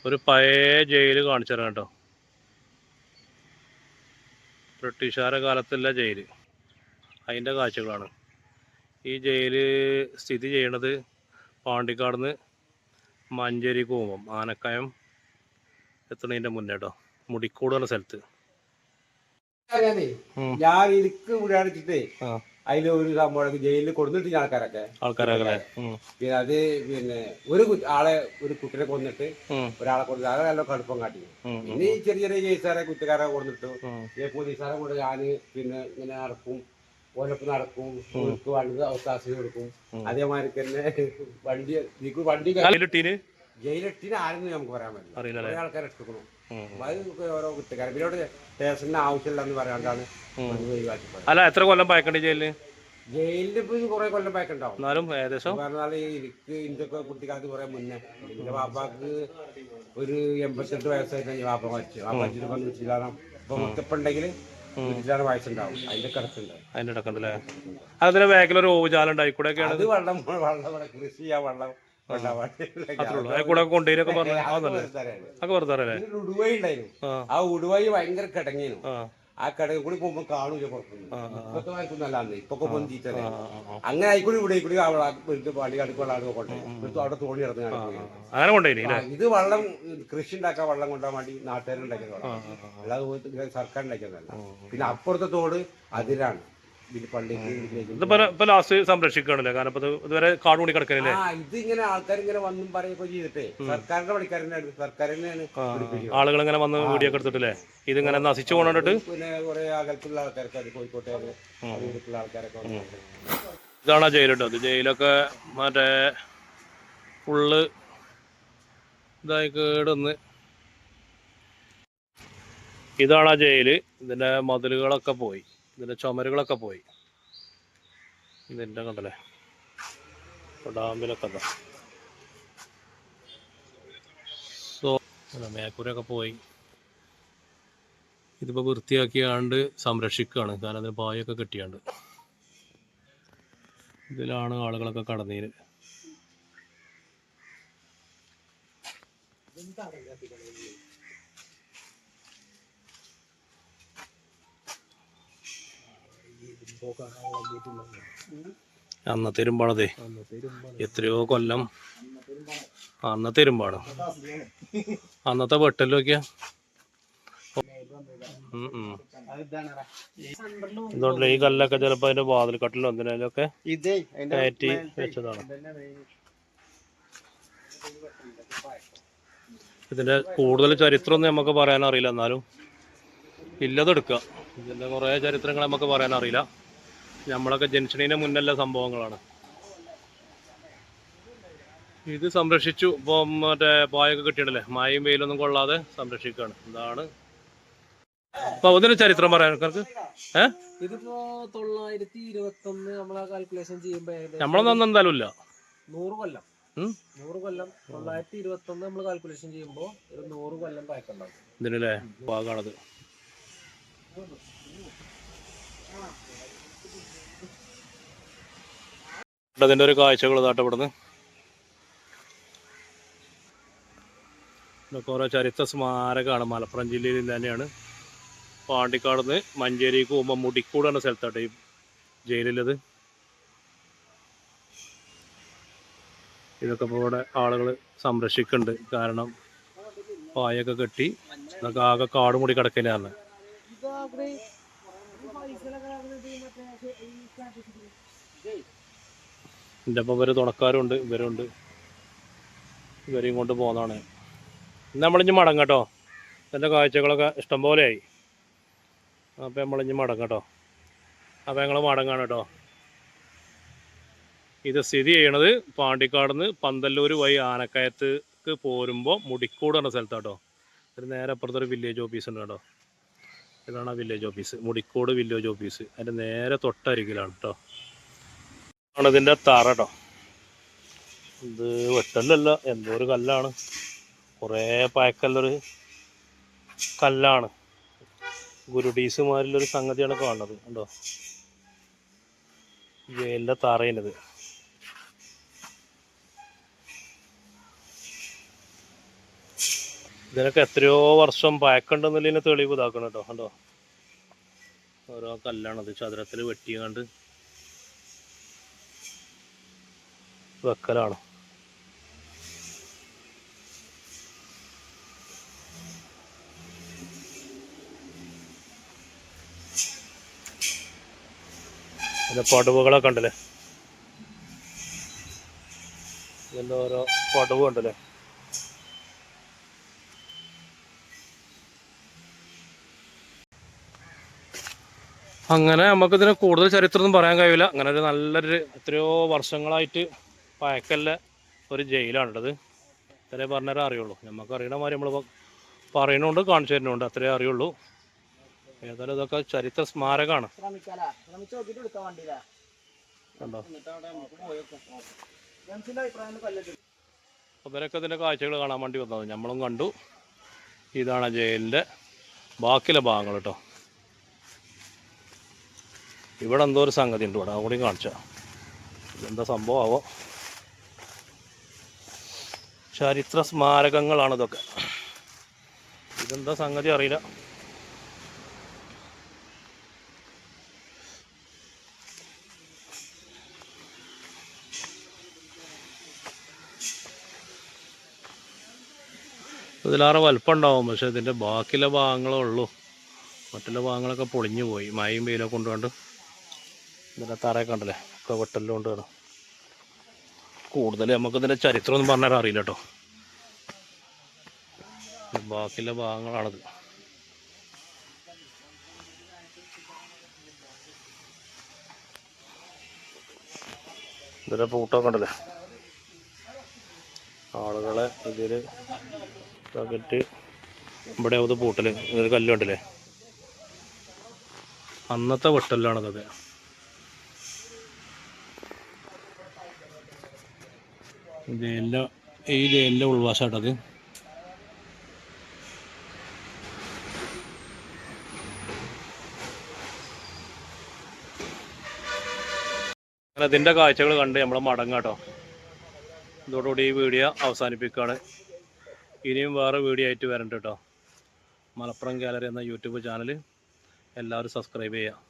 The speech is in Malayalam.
ഒരു പഴയ ജയിൽ കാണിച്ചു തരാം കേട്ടോ. ബ്രിട്ടീഷുകാരുടെ കാലത്തുള്ള ജയിൽ, അതിൻ്റെ കാഴ്ചകളാണ്. ഈ ജയിൽ സ്ഥിതി ചെയ്യണത് പാണ്ടിക്കാടുന്ന് മഞ്ചേരിക്ക് പോകുമ്പം ആനക്കയം എത്തുന്നതിൻ്റെ മുന്നേ കേട്ടോ, മുടിക്കൂട് എന്ന സ്ഥലത്ത്. ഞാൻ എനിക്ക് വിടാടിച്ചിട്ടേ അതിലൊരു സംഭവം ജയിലിൽ കൊടുത്തിട്ട് ആൾക്കാരൊക്കെ പിന്നെ അത് പിന്നെ ഒരു കുട്ടിനെ കൊന്നിട്ട് ഒരാളെ കൊന്നിട്ട് അത് നല്ല കടുപ്പം കാട്ടി. പിന്നെ ഈ ചെറിയ ചെറിയ കേസുകാരെ കുറ്റക്കാരെ കൊടുത്തിട്ടു പോലീസുകാരെ കൊണ്ട് ഞാൻ പിന്നെ ഇങ്ങനെ നടക്കും, ഓലപ്പ് നടക്കും, വണ്ടി അവകാശം കൊടുക്കും. അതേമാതിരി തന്നെ വണ്ടി ജയിലിട്ടിന് ആരെന്ന് നമുക്ക് പറയാൻ പറ്റില്ല. കുറെ ആൾക്കാരെ എടുക്കണം. ഓരോ കുറ്റക്കാരെ പിന്നെ സ്റ്റേഷന് ആവശ്യമില്ലെന്ന് പറയാണ്ടാണ് അല്ല. എത്ര കൊല്ലം പഴക്കണ്ടേ ജയിലില്? ജയിലിൽ ഇപ്പൊ കുറെ കൊല്ലം പഴക്കുണ്ടാവും. എന്നാലും ഏകദേശം പറഞ്ഞാൽ എനിക്ക് ഇന്തൊക്കെ കുട്ടിക്കാലത്ത് കുറെ മുന്നേ എന്റെ വാപ്പാക്ക് ഒരു 88 വയസ്സായിട്ട് വാപ്പ മരിച്ചു. വാപ്പ മരിച്ചിട്ട് ഇപ്പൊ മുത്തപ്പുണ്ടെങ്കിൽ 100 വയസ്സുണ്ടാവും. അതിന്റെ കിടക്കുണ്ടാവും. അതിന്റെ ഇടക്കുണ്ടല്ലേ? അതിന്റെ ബാക്കിലൊരു ഓവുചാലം ഉണ്ടായി കൂടെ അത് വെള്ളം കൃഷി ചെയ്യാൻ വെള്ളം ഉടുവഴി ഉണ്ടായിരുന്നു. ആ ഉടുവഴി ഭയങ്കര കിടങ്ങിയിരുന്നു. ആ കിടങ്ങി കൂടി പോകുമ്പോ കാണൂല പുറത്തുനിന്ന്. ഇപ്പത്തെ വായിക്കുന്നല്ലാന്ന് ഇപ്പൊക്കെ പൊന്തിട്ടേ അങ്ങനെ ആയിക്കൂടി ഇവിടെ കൂടി പള്ളി കടുക്കുള്ള ആളുകൊണ്ടേ അവിടെ തോണി നടന്നു. ഇത് വെള്ളം കൃഷി ഉണ്ടാക്കാൻ വെള്ളം കൊണ്ടാൻ വേണ്ടി നാട്ടുകാരുണ്ടാക്കിയത് വെള്ളം, അല്ലാതെ സർക്കാർ ഉണ്ടാക്കിയതല്ല. പിന്നെ അപ്പുറത്തെ തോട് അതിരാണ്. സംരക്ഷിക്കണല്ലേ? കാരണം ഇതുവരെ കാടുകൂടി കിടക്കല്ലേ. ഇത് ഇങ്ങനെ ആൾക്കാർ ഇങ്ങനെ വന്നും പറയുകയൊക്കെ ചെയ്തിട്ടേ സർക്കാരിന്റെ പണിക്കാരനാണ്. സർക്കാർ തന്നെയാണ് ആളുകൾ ഇങ്ങനെ വന്ന് വീഡിയോ എടുത്തിട്ടില്ലേ? ഇതിങ്ങനെ നശിച്ചു പോകണ്ടിട്ട് പിന്നെ കുറെ അകലത്തുള്ള ആൾക്കാർക്ക് അത് കോഴിക്കോട്ടെ ആൾക്കാരൊക്കെ. ഇതാണ് ആ ജയിലിട്ടോ. അത് ജയിലൊക്കെ മറ്റേ ഫുള്ള് ഇതായി കേടൊന്ന്. ഇതാണ് ആ ജയില്. ഇതിന്റെ മതിലുകളൊക്കെ പോയി, ഇതിന്റെ ചുമരുകളൊക്കെ പോയി. ഇതിന്റെ കണ്ടല്ലേ ഡാമിലൊക്കെ മേക്കൂരൊക്കെ പോയി. ഇതിപ്പോൾ വൃത്തിയാക്കിയാണ്ട് സംരക്ഷിക്കുകയാണ്. കാരണം അതിന് പായൊക്കെ കെട്ടിയാണ്ട് ഇതിലാണ് ആളുകളൊക്കെ കടന്നീര്. അന്നത്തെ ഇരുമ്പാണതേ. എത്രയോ കൊല്ലം അന്നത്തെ ഇരുമ്പാണ്. അന്നത്തെ വെട്ടലൊക്കെയാ. എന്തുകൊണ്ടല്ലേ ഈ കല്ലൊക്കെ ചിലപ്പോ അതിന്റെ വാതിൽ കട്ടിലോ എന്തിനൊക്കെ കയറ്റി വെച്ചതാണ്. ഇതിന്റെ കൂടുതൽ ചരിത്രമൊന്നും നമുക്ക് പറയാൻ അറിയില്ല. എന്നാലും ഇല്ലതെടുക്കുക. ഇതിന്റെ കുറെ ചരിത്രങ്ങൾ നമുക്ക് പറയാൻ അറിയില്ല. നമ്മളൊക്കെ ജനിച്ചതിന് മുന്നല്ല സംഭവങ്ങളാണ്. ഇത് സംരക്ഷിച്ചു. ഇപ്പം മറ്റേ പായൊക്കെ കിട്ടിയിട്ടല്ലേ, മഴയും വെയിലൊന്നും കൊള്ളാതെ സംരക്ഷിക്കുകയാണ്. എന്താണ് അപ്പൊ അതിന് ചരിത്രം പറയാൻ ഇതിപ്പോ 921 നമ്മളെ കാൽക്കുലേഷൻ ചെയ്യുമ്പോ നമ്മളൊന്നും എന്തായാലും ഇല്ല. 100 കൊല്ലം 921 നമ്മൾ കാൽക്കുലേഷൻ ചെയ്യുമ്പോ ഒരു 100 കൊല്ലം പഴക്കണ്ടാവും ഇതിനല്ലേ. ഭാഗമാണത്. അതിന്റെ ഒരു കാഴ്ചകൾ ഇതാട്ട് ഇവിടുന്ന് ഇതൊക്കെ ഓരോ ചരിത്ര സ്മാരകമാണ്. മലപ്പുറം ജില്ലയിൽ തന്നെയാണ്. പാണ്ടിക്കാട് നിന്ന് മഞ്ചേരിക്ക് പോകുമ്പോൾ മുടിക്കൂട് എന്ന സ്ഥലത്താട്ടെ ഈ ജയിലുള്ളത്. ഇതൊക്കെ ഇപ്പോൾ ഇവിടെ ആളുകൾ സംരക്ഷിക്കുന്നുണ്ട്. കാരണം പായൊക്കെ കെട്ടി ഇതൊക്കെ ആകെ കാട് മൂടി കിടക്കലാണ്. എൻ്റെ ഒപ്പം ഇവർ തുണക്കാരുണ്ട്, ഇവരുണ്ട്. ഇവരെയും കൊണ്ട് പോകുന്നതാണ്. നമ്മളിഞ്ഞ് മടങ്ങാം കേട്ടോ. എൻ്റെ കാഴ്ചകളൊക്കെ ഇഷ്ടംപോലെയായി. അപ്പോൾ നമ്മളിഞ്ഞ് മടങ്ങാം കേട്ടോ. അപ്പോൾ ഞങ്ങൾ മടങ്ങാണ് കേട്ടോ. ഇത് സ്ഥിതി ചെയ്യണത് പാണ്ടിക്കാട് നിന്ന് പന്തല്ലൂർ വഴി ആനക്കയത്തേക്ക് പോരുമ്പോൾ മുടിക്കൂട് എന്ന സ്ഥലത്താട്ടോ. ഒരു നേരെ അപ്പുറത്തൊരു വില്ലേജ് ഓഫീസ് ഉണ്ട് കേട്ടോ. ഇതാണ് ആ വില്ലേജ് ഓഫീസ്, മുടിക്കൂട് വില്ലേജ് ഓഫീസ്. അതിൻ്റെ നേരെ തൊട്ടരികിലാണ് കേട്ടോ. ആണ് ഇതിൻ്റെ തറ കേട്ടോ. ഇത് വെട്ടല്ലല്ല, എന്തോ ഒരു കല്ലാണ്. കുറേ പഴക്കല്ലൊരു കല്ലാണ്. ഗുരുഡീസുമാരിലൊരു സംഗതിയാണ് കാണുന്നത് കണ്ടോ. ജയിലിൻ്റെ തറയിനത്. ഇതിനൊക്കെ എത്രയോ വർഷം പഴക്കണ്ടെന്നുള്ളതിന് തെളിവ് ഇതാക്കണം കേട്ടോ. കണ്ടോ, ഓരോ കല്ലാണത് ചതുരത്തിൽ വെട്ടിയാണ്ട് വെക്കലാണ്. പിന്നെ പടവുകളൊക്കെ ഉണ്ടല്ലേ, ഇതിൻ്റെ ഓരോ പടവും ഉണ്ടല്ലേ. അങ്ങനെ നമുക്കിതിന് കൂടുതൽ ചരിത്രമൊന്നും പറയാൻ കഴിയില്ല. അങ്ങനെ ഒരു നല്ലൊരു എത്രയോ വർഷങ്ങളായിട്ട് പഴക്കല്ല ഒരു ജയിലാണുള്ളത്. ഇത്രേ പറഞ്ഞാലേ അറിയുള്ളൂ. നമുക്ക് അറിയണ മാതിരി നമ്മൾ പറയണുണ്ട്, കാണിച്ചു തരുന്നുണ്ട്, അത്രേ അറിയുള്ളൂ. ഏതായാലും ഇതൊക്കെ ചരിത്ര സ്മാരകമാണ്. കണ്ടോ, ഇവരൊക്കെ ഇതിൻ്റെ കാഴ്ചകൾ കാണാൻ വേണ്ടി വന്നത് നമ്മളും കണ്ടു. ഇതാണ് ജയിലിൻ്റെ ബാക്കിയുള്ള ഭാഗങ്ങൾ കേട്ടോ. ഇവിടെ എന്തോ ഒരു സംഗതി ഉണ്ട്, ഇവിടെ അതുകൂടി കാണിച്ചാൽ ഇതെന്താ സംഭവം ആവോ. ചരിത്ര സ്മാരകങ്ങളാണ് ഇതൊക്കെ. ഇതെന്താ സംഗതി അറിയില്ല. ഇതിലേറെ വലുപ്പം ഉണ്ടാവും, പക്ഷെ ഇതിൻ്റെ ബാക്കിയുള്ള ഭാഗങ്ങളേ ഉള്ളൂ. മറ്റുള്ള ഭാഗങ്ങളൊക്കെ പൊളിഞ്ഞു പോയി മഴയും വെയിലൊക്കെ കൊണ്ടുകൊണ്ട്. ഇതിൻ്റെ തറയൊക്കെ ഉണ്ടല്ലേ, ഒക്കെ വെട്ടെല്ലാം കൊണ്ട് വേണം. കൂടുതൽ നമുക്കിതിൻ്റെ ചരിത്രമൊന്നും പറഞ്ഞാൽ അറിയില്ല കേട്ടോ. ബാക്കിയുള്ള ഭാഗങ്ങളാണിത്. ഇതിൻ്റെ പൂട്ടൊക്കെ ഉണ്ടല്ലേ, ആളുകളെ ഇതിൽ ഇതാക്കിയിട്ട് ഇവിടെ അത് പൂട്ടൽ. ഇതൊരു കല്ലുണ്ടല്ലേ, അന്നത്തെ വെട്ടലാണതൊക്കെ. ജയിലിൻ്റെ ഈ ജയിലിൻ്റെ ഉൾവശമായിട്ടത്. അങ്ങനെ ഇതിൻ്റെ കാഴ്ചകൾ കണ്ട് നമ്മൾ മടങ്ങാട്ടോ. ഇതോടുകൂടി ഈ വീഡിയോ അവസാനിപ്പിക്കുകയാണ്. ഇനിയും വേറെ വീഡിയോ ആയിട്ട് വരണ്ട കേട്ടോ. മലപ്പുറം ഗാലറി എന്ന യൂട്യൂബ് ചാനൽ എല്ലാവരും സബ്സ്ക്രൈബ് ചെയ്യുക.